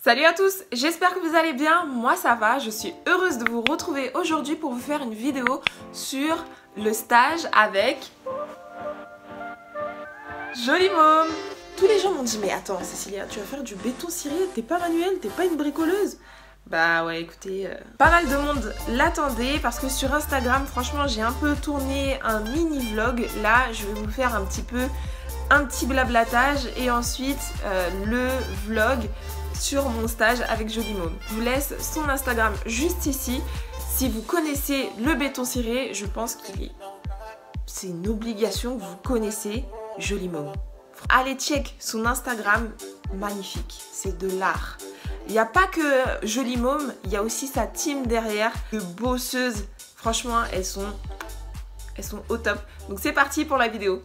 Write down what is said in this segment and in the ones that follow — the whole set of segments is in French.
Salut à tous, j'espère que vous allez bien, moi ça va, je suis heureuse de vous retrouver aujourd'hui pour vous faire une vidéo sur le stage avec Jolie Môme. Tous les gens m'ont dit mais attends Cécilia, tu vas faire du béton ciré, t'es pas manuelle, t'es pas une bricoleuse? Bah ouais écoutez, pas mal de monde l'attendait parce que sur Instagram franchement j'ai un peu tourné un mini vlog. Là je vais vous faire un petit blablatage et ensuite le vlog sur mon stage avec Jolie Môme. Je vous laisse son Instagram juste ici. Si vous connaissez le béton ciré, je pense c'est une obligation que vous connaissez Jolie Môme. Allez check son Instagram, magnifique, c'est de l'art. Il n'y a pas que Jolie Môme, il y a aussi sa team derrière, de bosseuses. Franchement, elles sont au top. Donc c'est parti pour la vidéo.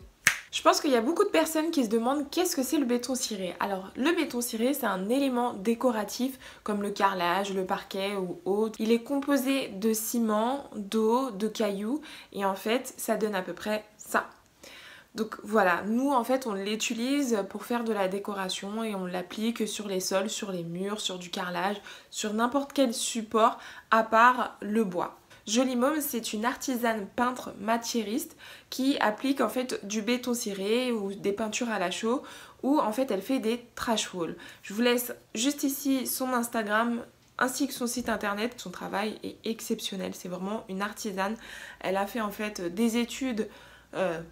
Je pense qu'il y a beaucoup de personnes qui se demandent qu'est-ce que c'est le béton ciré. Alors le béton ciré c'est un élément décoratif comme le carrelage, le parquet ou autre. Il est composé de ciment, d'eau, de cailloux et en fait ça donne à peu près ça. Donc voilà, nous en fait on l'utilise pour faire de la décoration et on l'applique sur les sols, sur les murs, sur du carrelage, sur n'importe quel support à part le bois. Jolie Môme, c'est une artisane peintre matiériste qui applique en fait du béton ciré ou des peintures à la chaux ou en fait elle fait des trash walls. Je vous laisse juste ici son Instagram ainsi que son site internet. Son travail est exceptionnel, c'est vraiment une artisane. Elle a fait en fait des études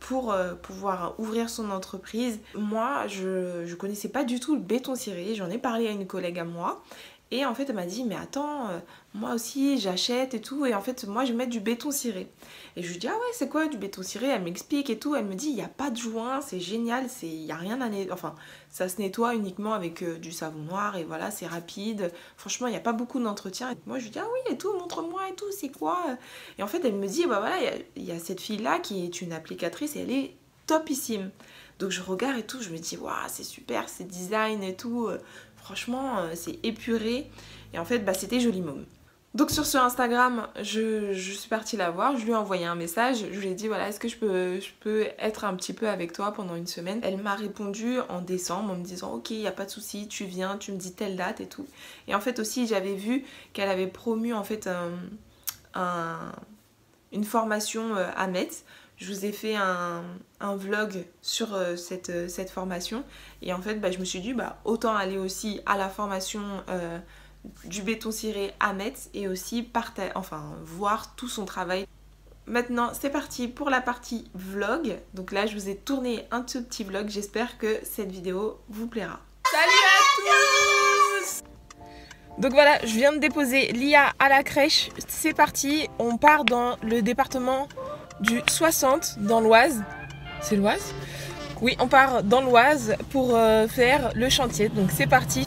pour pouvoir ouvrir son entreprise. Moi, je connaissais pas du tout le béton ciré, j'en ai parlé à une collègue à moi. Et en fait elle m'a dit mais attends, moi aussi j'achète et tout et en fait moi je vais mettre du béton ciré. Et je lui dis ah ouais c'est quoi du béton ciré? Elle m'explique et tout, elle me dit il n'y a pas de joint, c'est génial, il n'y a rien à nettoyer, enfin ça se nettoie uniquement avec du savon noir et voilà c'est rapide, franchement il n'y a pas beaucoup d'entretien. Et moi je lui dis ah oui et tout, montre-moi et tout, c'est quoi? Et en fait elle me dit bah voilà il y a cette fille là qui est une applicatrice et elle est topissime. Donc je regarde et tout, je me dis waouh c'est super, c'est design et tout. Franchement, c'est épuré. Et en fait, bah, c'était Jolie Môme. Donc sur ce Instagram, je suis partie la voir. Je lui ai envoyé un message. Je lui ai dit, voilà, est-ce que je peux être un petit peu avec toi pendant une semaine? Elle m'a répondu en décembre en me disant, ok, il n'y a pas de souci, tu viens, tu me dis telle date et tout. Et en fait aussi, j'avais vu qu'elle avait promu en fait une formation à Metz. Je vous ai fait un vlog sur cette formation et en fait bah, je me suis dit bah, autant aller aussi à la formation du béton ciré à Metz et aussi voir tout son travail. Maintenant c'est parti pour la partie vlog. Donc là je vous ai tourné un tout petit vlog, j'espère que cette vidéo vous plaira. Salut à tous! Donc voilà, je viens de déposer Lia à la crèche, c'est parti, on part dans le département du 60 dans l'Oise. C'est l'Oise? Oui, on part dans l'Oise pour faire le chantier. Donc c'est parti.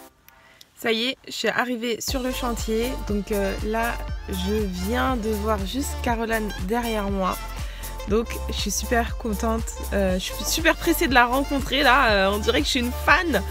Ça y est, je suis arrivée sur le chantier. Donc là, je viens de voir juste Caroline derrière moi. Donc je suis super contente. Je suis super pressée de la rencontrer là. On dirait que je suis une fan.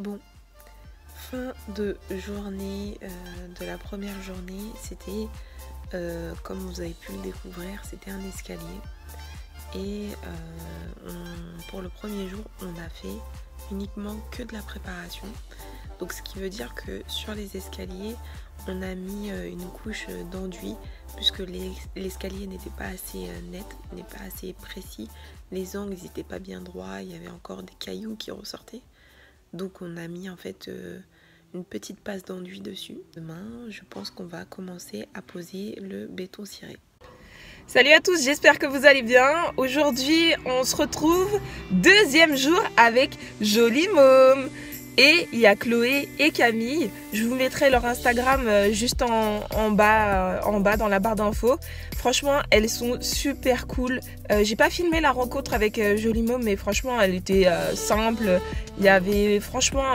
Bon, fin de journée, de la première journée, c'était, comme vous avez pu le découvrir, c'était un escalier. Et pour le premier jour, on a fait uniquement que de la préparation. Donc ce qui veut dire que sur les escaliers, on a mis une couche d'enduit puisque l'escalier n'était pas assez net, n'est pas assez précis. Les angles n'étaient pas bien droits, il y avait encore des cailloux qui ressortaient. Donc on a mis en fait une petite passe d'enduit dessus. Demain, je pense qu'on va commencer à poser le béton ciré. Salut à tous, j'espère que vous allez bien. Aujourd'hui, on se retrouve deuxième jour avec Jolie Môme. Et il y a Chloé et Camille. Je vous mettrai leur Instagram juste en bas dans la barre d'infos. Franchement, elles sont super cool. J'ai pas filmé la rencontre avec Jolie Môme, mais franchement, elle était simple. Il y avait franchement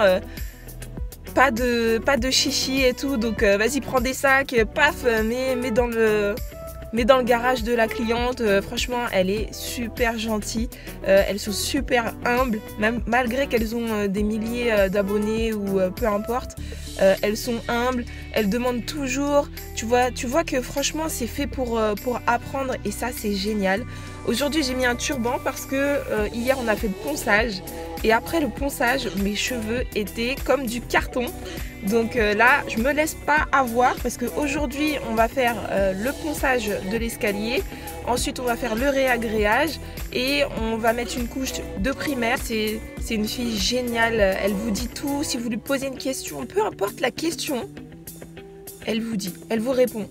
pas de chichi et tout. Donc vas-y, prends des sacs, paf, mets dans le garage de la cliente. Franchement, elle est super gentille. Elles sont super humbles, même malgré qu'elles ont des milliers d'abonnés ou peu importe. Elles sont humbles, elles demandent toujours. Tu vois que franchement, c'est fait pour apprendre et ça, c'est génial. Aujourd'hui, j'ai mis un turban parce que hier, on a fait le ponçage. Et après le ponçage, mes cheveux étaient comme du carton. Donc là, je me laisse pas avoir parce qu'aujourd'hui, on va faire le ponçage de l'escalier. Ensuite, on va faire le réagréage et on va mettre une couche de primaire. C'est une fille géniale. Elle vous dit tout. Si vous lui posez une question, peu importe la question, elle vous dit, elle vous répond.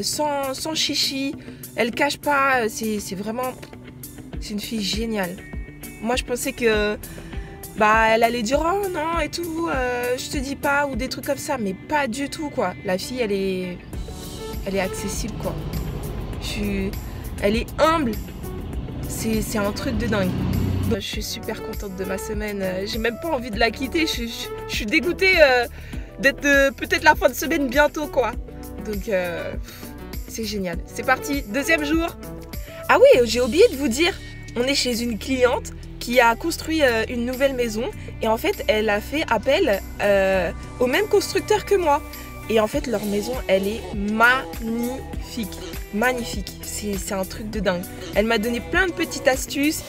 Sans chichi, elle cache pas. C'est une fille géniale. Moi, je pensais que elle allait dire oh non et tout, je te dis pas ou des trucs comme ça, mais pas du tout quoi. La fille elle est accessible quoi. Elle est humble, c'est un truc de dingue. Je suis super contente de ma semaine, j'ai même pas envie de la quitter, je suis dégoûtée d'être peut-être la fin de semaine bientôt quoi. Donc c'est génial. C'est parti, deuxième jour. Ah oui, j'ai oublié de vous dire, on est chez une cliente qui a construit une nouvelle maison et en fait elle a fait appel au même constructeur que moi et en fait leur maison elle est magnifique, c'est un truc de dingue. Elle m'a donné plein de petites astuces.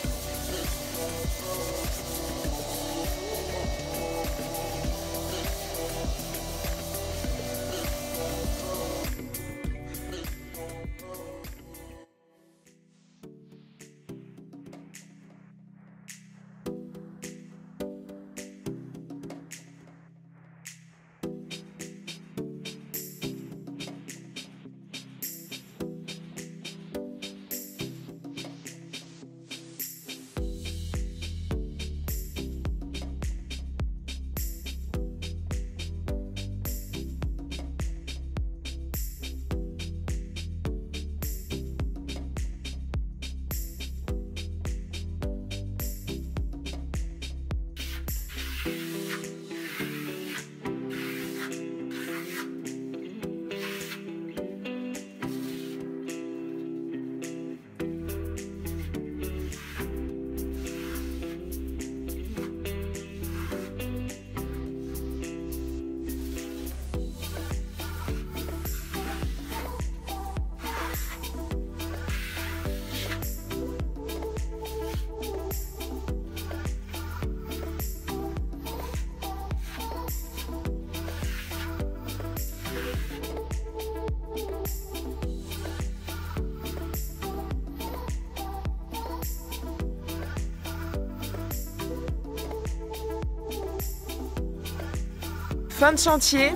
Fin de chantier.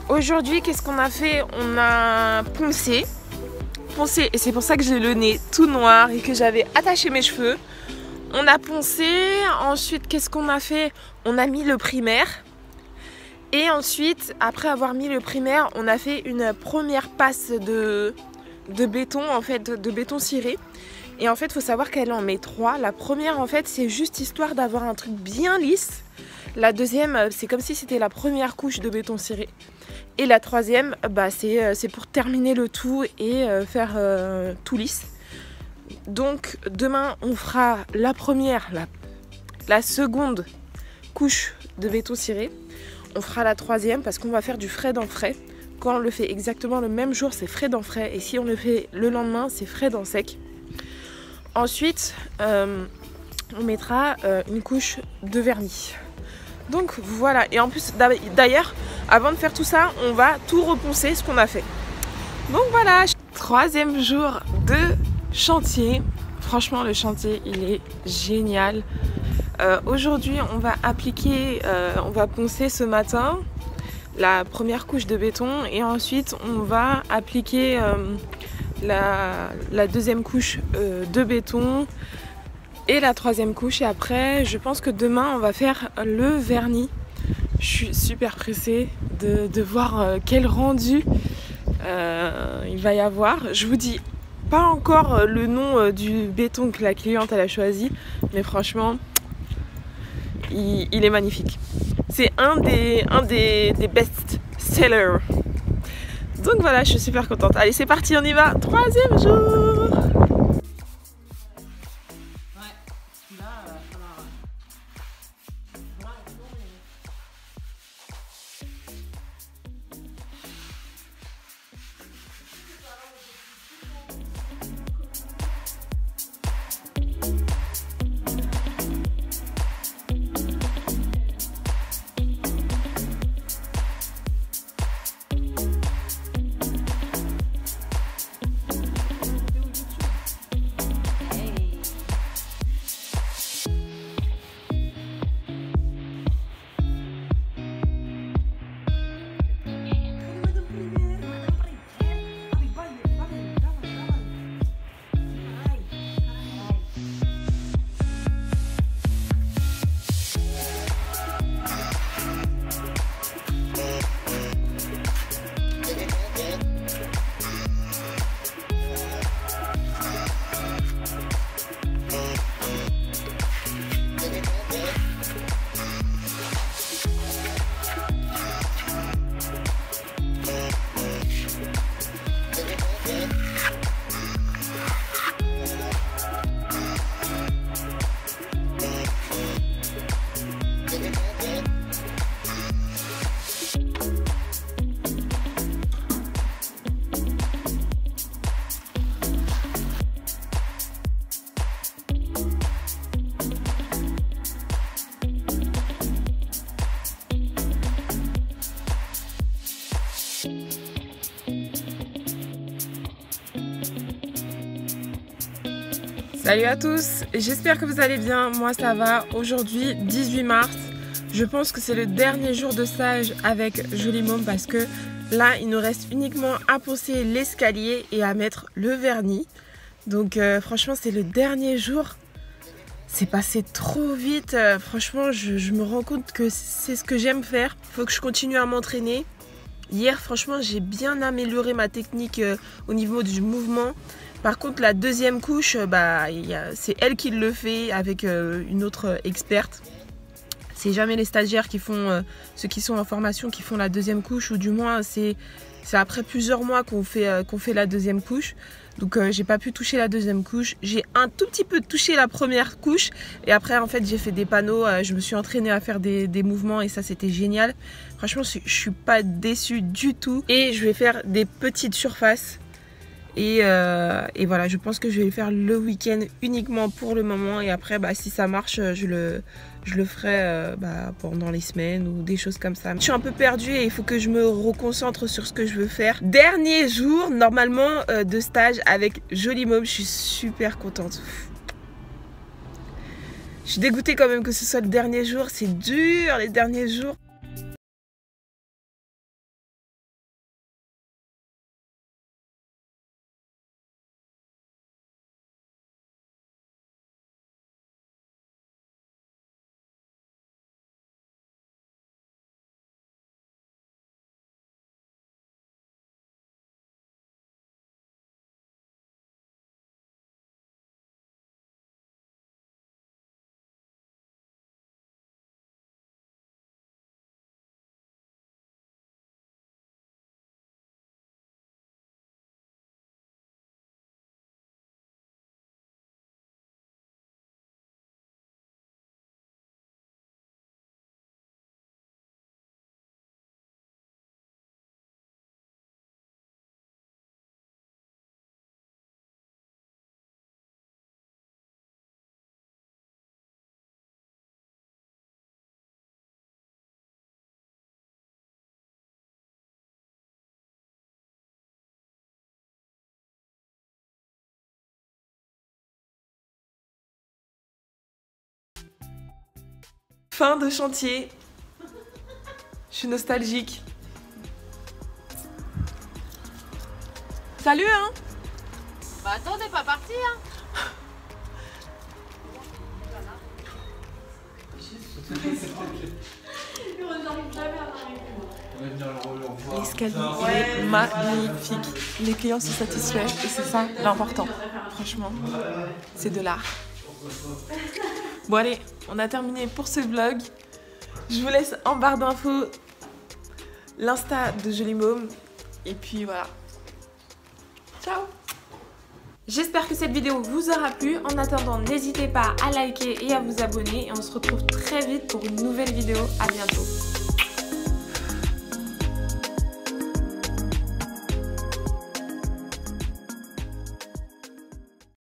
Aujourd'hui, qu'est-ce qu'on a fait? On a poncé. Et c'est pour ça que j'ai le nez tout noir et que j'avais attaché mes cheveux. On a poncé. Ensuite, qu'est-ce qu'on a fait? On a mis le primaire. Et ensuite, après avoir mis le primaire, on a fait une première passe de béton, en fait, de béton ciré. Et en fait, il faut savoir qu'elle en met 3. La première, en fait, c'est juste histoire d'avoir un truc bien lisse. La deuxième, c'est comme si c'était la première couche de béton ciré. Et la troisième, c'est pour terminer le tout et faire tout lisse. Donc demain, on fera la première, la seconde couche de béton ciré. On fera la troisième parce qu'on va faire du frais dans frais. Quand on le fait exactement le même jour, c'est frais dans frais. Et si on le fait le lendemain, c'est frais dans sec. Ensuite, on mettra une couche de vernis. Donc voilà, et en plus d'ailleurs, avant de faire tout ça, on va tout reponcer ce qu'on a fait. Donc voilà, troisième jour de chantier. Franchement, le chantier, il est génial. Aujourd'hui on va appliquer, on va poncer ce matin la première couche de béton et ensuite on va appliquer la deuxième couche de béton et la troisième couche, et après je pense que demain on va faire le vernis. Je suis super pressée de voir quel rendu il va y avoir. Je vous dis pas encore le nom du béton que la cliente elle a choisi, mais franchement il est magnifique. C'est un des best sellers. Donc voilà, je suis super contente. Allez, c'est parti, on y va. Troisième jour. Salut à tous, j'espère que vous allez bien, moi ça va. Aujourd'hui 18 mars, je pense que c'est le dernier jour de stage avec Joli Môme parce que là il nous reste uniquement à poncer l'escalier et à mettre le vernis. Donc franchement c'est le dernier jour, c'est passé trop vite, franchement je me rends compte que c'est ce que j'aime faire. Il faut que je continue à m'entraîner. Hier franchement j'ai bien amélioré ma technique au niveau du mouvement. Par contre la deuxième couche, c'est elle qui le fait avec une autre experte. C'est jamais les stagiaires qui font, ceux qui sont en formation qui font la deuxième couche, ou du moins c'est après plusieurs mois qu'on fait la deuxième couche. Donc j'ai pas pu toucher la deuxième couche. J'ai un tout petit peu touché la première couche et après en fait j'ai fait des panneaux, je me suis entraînée à faire des mouvements et ça c'était génial. Franchement je suis pas déçue du tout. Et je vais faire des petites surfaces. Et voilà, je pense que je vais le faire le week-end uniquement pour le moment. Et après, si ça marche, je le ferai pendant les semaines ou des choses comme ça. Je suis un peu perdue et il faut que je me reconcentre sur ce que je veux faire. Dernier jour, normalement, de stage avec Joli Môme. Je suis super contente. Je suis dégoûtée quand même que ce soit le dernier jour. C'est dur, les derniers jours. Fin de chantier. Je suis nostalgique. Salut hein. Bah attends, t'es pas parti hein. L'escalier est magnifique. Les clients sont satisfaits et c'est ça l'important. Franchement, c'est de l'art. Bon allez, on a terminé pour ce vlog. Je vous laisse en barre d'infos l'Insta de Joli Môme. Et puis voilà. Ciao! J'espère que cette vidéo vous aura plu. En attendant, n'hésitez pas à liker et à vous abonner. Et on se retrouve très vite pour une nouvelle vidéo. À bientôt.